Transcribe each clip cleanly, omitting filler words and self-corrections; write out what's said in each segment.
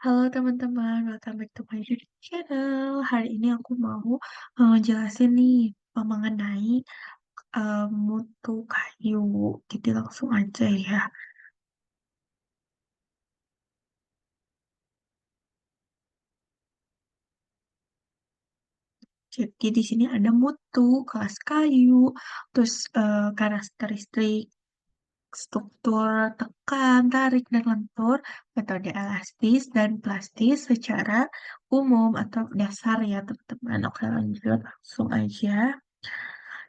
Halo teman-teman, welcome back to my YouTube channel. Hari ini aku mau jelasin nih mengenai mutu kayu. Jadi langsung aja ya. Jadi di sini ada mutu, kelas kayu, terus karakteristik struktur tekan, tarik, dan lentur, metode elastis dan plastis secara umum atau dasar ya teman-teman. Oke lanjut, langsung aja.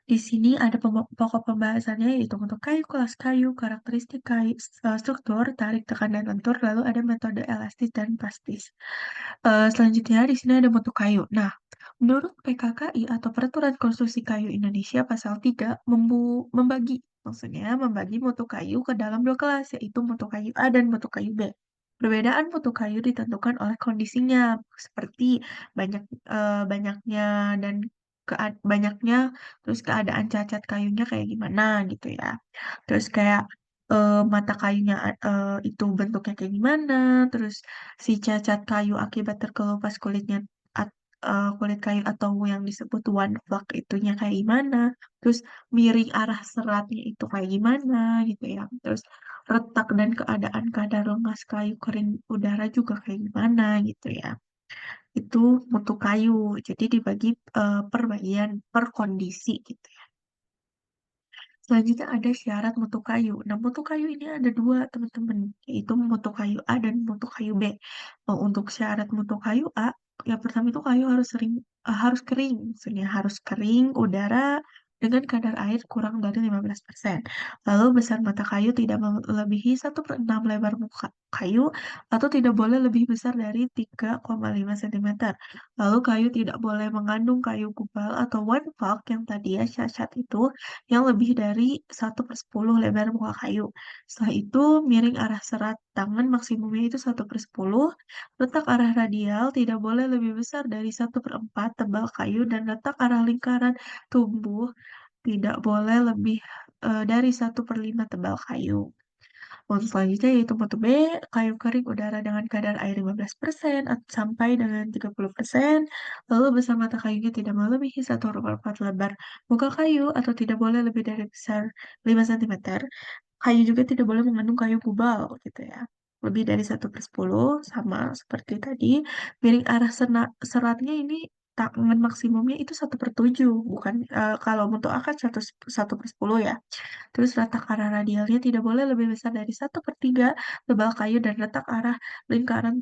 Di sini ada pokok pembahasannya yaitu bentuk kayu, kelas kayu, karakteristik kayu, struktur, tarik, tekan, dan lentur, lalu ada metode elastis dan plastis. Selanjutnya di sini ada bentuk kayu. Nah, menurut PKKI atau Peraturan Konstruksi Kayu Indonesia pasal 3 membagi mutu kayu ke dalam dua kelas yaitu mutu kayu A dan mutu kayu B. Perbedaan mutu kayu ditentukan oleh kondisinya seperti banyak banyaknya dan banyaknya, terus keadaan cacat kayunya kayak gimana gitu ya. Terus kayak mata kayunya itu bentuknya kayak gimana, terus si cacat kayu akibat terkelupas kulitnya kulit kayu atau yang disebut one block itunya kayak gimana, terus miring arah seratnya itu kayak gimana gitu ya. Terus retak dan keadaan kadar lengas kayu kering udara juga kayak gimana gitu ya. Itu mutu kayu. Jadi dibagi per bagian, per kondisi gitu. Selanjutnya ada syarat mutu kayu. Nah, mutu kayu ini ada dua, teman-teman, yaitu mutu kayu A dan mutu kayu B. Untuk syarat mutu kayu A, yang pertama itu kayu harus kering, maksudnya harus kering, udara dengan kadar air kurang dari 15%. Lalu besar mata kayu tidak melebihi 1/6 lebar muka kayu atau tidak boleh lebih besar dari 3,5 cm. Lalu kayu tidak boleh mengandung kayu kubal atau one bulk yang tadi ya cacat itu yang lebih dari 1/10 lebar muka kayu. Setelah itu, miring arah serat tangan maksimumnya itu 1/10, letak arah radial tidak boleh lebih besar dari 1/4 tebal kayu, dan letak arah lingkaran tumbuh tidak boleh lebih dari 1/5 tebal kayu. Untuk selanjutnya yaitu mutu B, kayu kering udara dengan kadar air 15% sampai dengan 30%, lalu besar mata kayunya tidak melebihi 1/4 lebar muka kayu atau tidak boleh lebih dari besar 5 cm. Kayu juga tidak boleh mengandung kayu kubal gitu ya. Lebih dari 1/10 sama seperti tadi. Miring arah seratnya ini tangan maksimumnya itu 1/7, bukan kalau untuk A kan 1/10 ya. Terus letak arah radialnya tidak boleh lebih besar dari 1/3 tebal kayu, dan letak arah lingkaran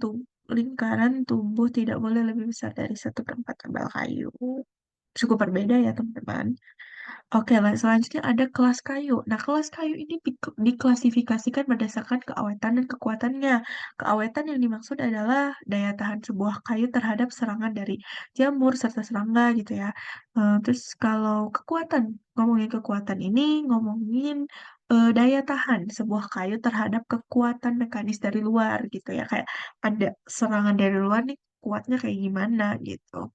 tumbuh tidak boleh lebih besar dari 1/4 tebal kayu. Cukup berbeda ya teman-teman. Oke, selanjutnya ada kelas kayu. Nah, kelas kayu ini diklasifikasikan berdasarkan keawetan dan kekuatannya. Keawetan yang dimaksud adalah daya tahan sebuah kayu terhadap serangan dari jamur serta serangga gitu ya. Terus kalau kekuatan, ngomongin kekuatan ini, ngomongin daya tahan sebuah kayu terhadap kekuatan mekanis dari luar gitu ya. Kayak ada serangan dari luar nih, kuatnya kayak gimana gitu.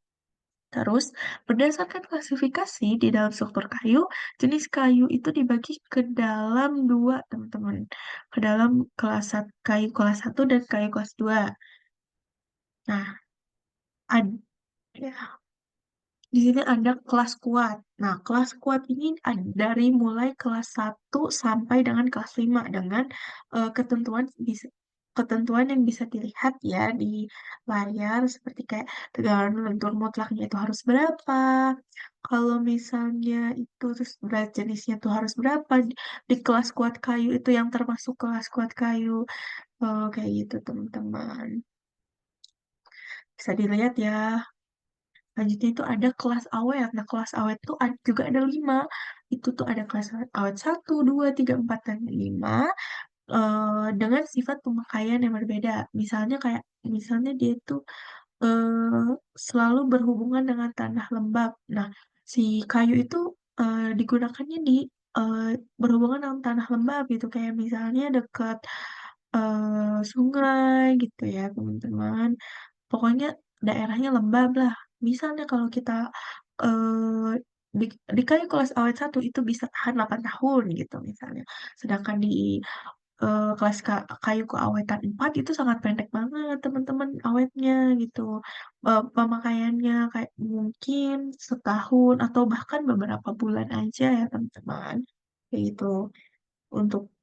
Terus, berdasarkan klasifikasi di dalam struktur kayu, jenis kayu itu dibagi ke dalam dua, teman-teman. Ke dalam kayu kelas satu dan kayu kelas 2. Nah, ya, di sini ada kelas kuat. Nah, kelas kuat ini dari mulai kelas 1 sampai dengan kelas 5 dengan ketentuan yang bisa dilihat ya di layar seperti kayak tegangan lentur mutlaknya itu harus berapa. Kalau misalnya itu terus berat jenisnya tuh harus berapa di kelas kuat kayu itu yang termasuk kelas kuat kayu. Kayak gitu teman-teman. Bisa dilihat ya. Selanjutnya itu ada kelas awet. Nah, kelas awet tuh juga ada 5. Itu tuh ada kelas awet 1, 2, 3, 4, dan 5 dengan sifat pemakaian yang berbeda. Misalnya dia tuh eh, selalu berhubungan dengan tanah lembab. Nah, si kayu itu digunakannya eh, berhubungan dengan tanah lembab gitu. Kayak misalnya dekat sungai gitu ya, teman-teman. Pokoknya daerahnya lembab lah. Misalnya kalau kita eh, di kayu kelas awet 1 itu bisa tahan 8 tahun gitu misalnya. Sedangkan di kelas kayu keawetan 4 itu sangat pendek banget teman-teman awetnya gitu, pemakaiannya kayak mungkin setahun atau bahkan beberapa bulan aja ya teman-teman, kayak gitu, untuk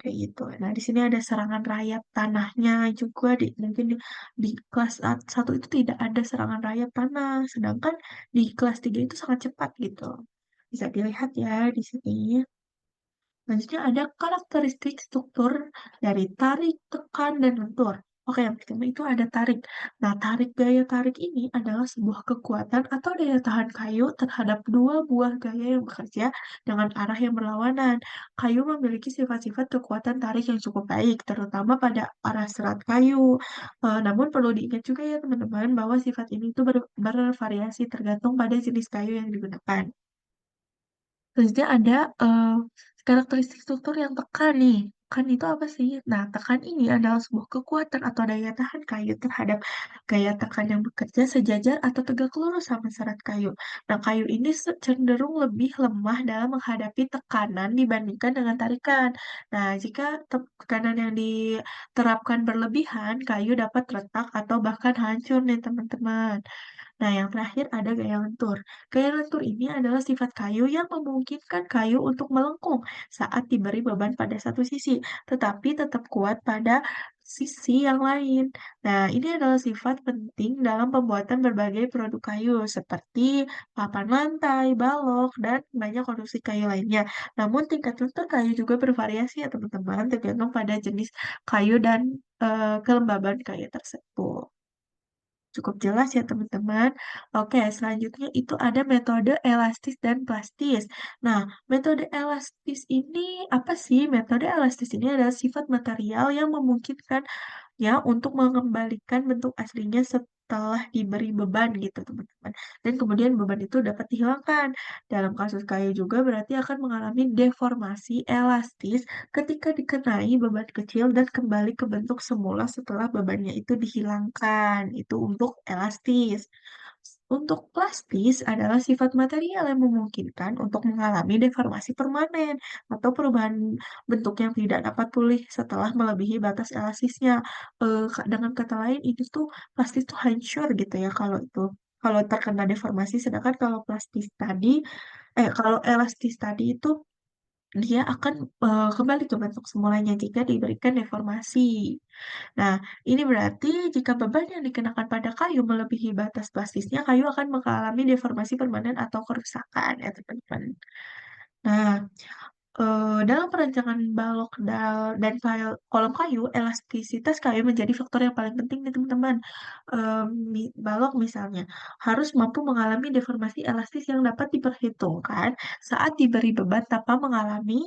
kayak gitu. Nah, di sini ada serangan rayap tanahnya juga mungkin di kelas 1 itu tidak ada serangan rayap tanah, sedangkan di kelas 3 itu sangat cepat gitu. Bisa dilihat ya di sini. Selanjutnya ada karakteristik struktur dari tarik, tekan, dan lentur. Oke, yang pertama itu ada tarik. Nah, gaya tarik ini adalah sebuah kekuatan atau daya tahan kayu terhadap dua buah gaya yang bekerja dengan arah yang berlawanan. Kayu memiliki sifat-sifat kekuatan tarik yang cukup baik, terutama pada arah serat kayu. Namun perlu diingat juga ya teman-teman bahwa sifat ini itu bervariasi tergantung pada jenis kayu yang digunakan. Selanjutnya ada, karakteristik struktur yang tekan nih. Tekan itu apa sih? Nah, tekan ini adalah sebuah kekuatan atau daya tahan kayu terhadap gaya tekan yang bekerja sejajar atau tegak lurus sama serat kayu. Nah, kayu ini cenderung lebih lemah dalam menghadapi tekanan dibandingkan dengan tarikan. Nah, jika tekanan yang diterapkan berlebihan, kayu dapat retak atau bahkan hancur nih teman-teman. Nah, yang terakhir ada gaya lentur. Gaya lentur ini adalah sifat kayu yang memungkinkan kayu untuk melengkung saat diberi beban pada satu sisi, tetapi tetap kuat pada sisi yang lain. Nah, ini adalah sifat penting dalam pembuatan berbagai produk kayu, seperti papan lantai, balok, dan banyak konstruksi kayu lainnya. Namun, tingkat lentur kayu juga bervariasi ya, teman-teman, tergantung pada jenis kayu dan kelembaban kayu tersebut. Cukup jelas ya teman-teman. Oke, selanjutnya itu ada metode elastis dan plastis. Nah, metode elastis ini apa sih? Metode elastis ini adalah sifat material yang memungkinkan ya untuk mengembalikan bentuk aslinya setelah diberi beban gitu teman-teman. Dan kemudian beban itu dapat dihilangkan. Dalam kasus kayu juga berarti akan mengalami deformasi elastis ketika dikenai beban kecil dan kembali ke bentuk semula setelah bebannya itu dihilangkan. Itu untuk elastis. Untuk plastis adalah sifat material yang memungkinkan untuk mengalami deformasi permanen atau perubahan bentuk yang tidak dapat pulih setelah melebihi batas elastisnya. Dengan kata lain ini tuh plastis tuh hancur gitu ya kalau terkena deformasi, sedangkan kalau elastis tadi itu dia akan, kembali ke bentuk semulanya jika diberikan deformasi. Nah, ini berarti jika beban yang dikenakan pada kayu melebihi batas plastisnya, kayu akan mengalami deformasi permanen atau kerusakan ya teman-teman. Nah, dalam perancangan balok dan kolom kayu, elastisitas kayu menjadi faktor yang paling penting nih teman-teman. Balok misalnya, harus mampu mengalami deformasi elastis yang dapat diperhitungkan saat diberi beban tanpa mengalami,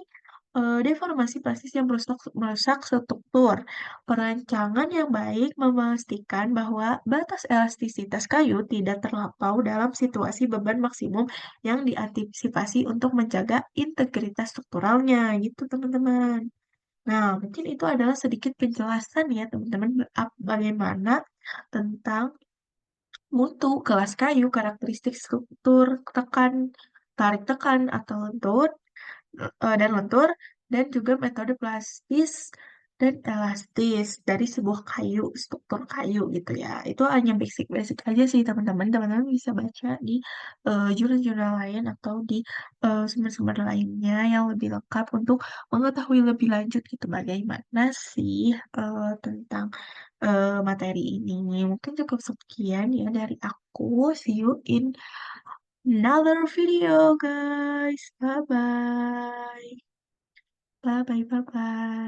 deformasi plastis yang merusak merusak struktur. Perancangan yang baik memastikan bahwa batas elastisitas kayu tidak terlampau dalam situasi beban maksimum yang diantisipasi untuk menjaga integritas strukturalnya, gitu teman-teman. Nah, mungkin itu adalah sedikit penjelasan ya teman-teman, bagaimana tentang mutu kelas kayu, karakteristik struktur, tekan, tarik tekan atau lentur, dan lentur, dan juga metode plastis dan elastis dari sebuah kayu, struktur kayu gitu ya. Itu hanya basic-basic aja sih teman-teman. Teman-teman bisa baca di jurnal-jurnal lain atau di sumber-sumber lainnya yang lebih lengkap untuk mengetahui lebih lanjut gitu bagaimana sih tentang materi ini. Mungkin cukup sekian ya dari aku. See you in another video, guys. Bye bye. Bye bye bye bye.